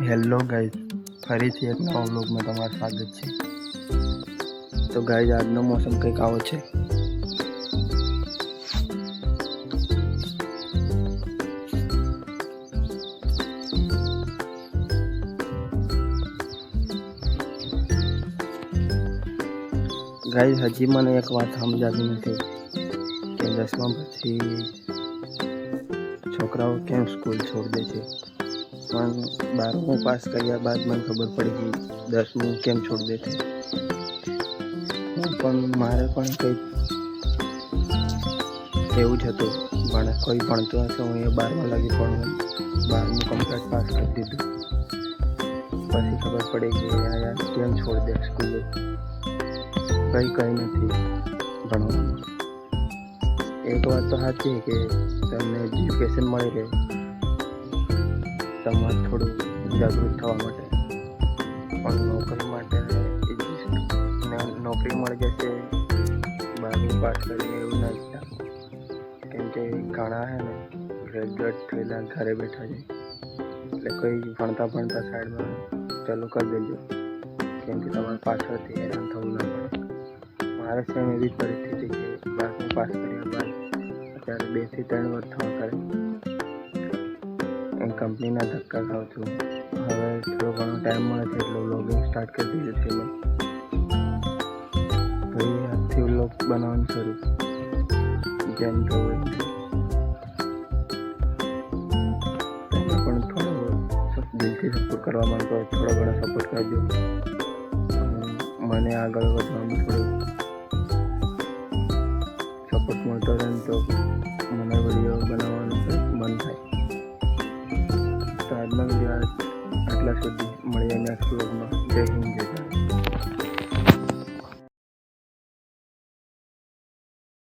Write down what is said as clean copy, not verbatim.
Hello guys, ફરીથી એક નવા વ્લોગમાં તમારું સ્વાગત છે। તો ગાઈઝ, આજનો મોસમ કંઈક આવો છે। ગાઈઝ, હજી મને એક વાત સમજાતી નથી કે 10મા પછી છોકરાઓ કેમ સ્કૂલ છોડી દે છે। પણ 12મું પાસ કર્યા બાદ મને ખબર પડી કે 10મું કેમ છોડી દે છે। પણ મારે પણ કંઈક એવું જ હતું, પણ કોઈ ભણતો હશે, હું એ 12મા લાગી પણ 12મું કમ્પ્લીટ પાસ કરી દીધું। પછી ખબર પડી કે યાર કેમ છોડી દે સ્કૂલ। કંઈ નથી ભણવાનું। એક વાત તો સાચી કે તમને એજ્યુકેશન મળી રહે, તમારે થોડું જાગૃત થવા માટે, પણ નોકરી માટે નોકરી મળી જશે 12મું પાસ કરીને એવું ના વિચારો। કેમ કે ઘણા છે ને ગ્રેજ્યુએટ થયેલા ઘરે બેઠા છે, એટલે કંઈ ભણતા સાઈડમાં ચાલુ કરી દેજો, કેમ કે તમારે પાછળથી હેરાન થવું ના પડે। મારે સેમ એવી પરિસ્થિતિ કે 12મું પાસ કર્યા બાદ અત્યારે 2 થી 3 વર્ષ થવા કરે એ કંપનીના ધક્કા ખાઉં છું। હવે થોડો ઘણો ટાઈમ મળે છે એટલે વ્લોગિંગ સ્ટાર્ટ કરી દીધું છે મેં। ભાઈ આજથી વ્લોગ બનાવવાનું શરૂ, જેમ કે હોય તમે પણ થોડો દિલથી સપોર્ટ કરવા માંગતો હોય થોડો ઘણો સપોર્ટ કરજો। મને આગળ વધવામાં થોડું સપોર્ટ મળતો રહે તો મને વિડીયો બનાવવાનું મન થાય। તો આજનો વિડીયો આટલા સુધી, મળીએ નેક્સ્ટ વ્લોગમાં। જય હિન્દ, જય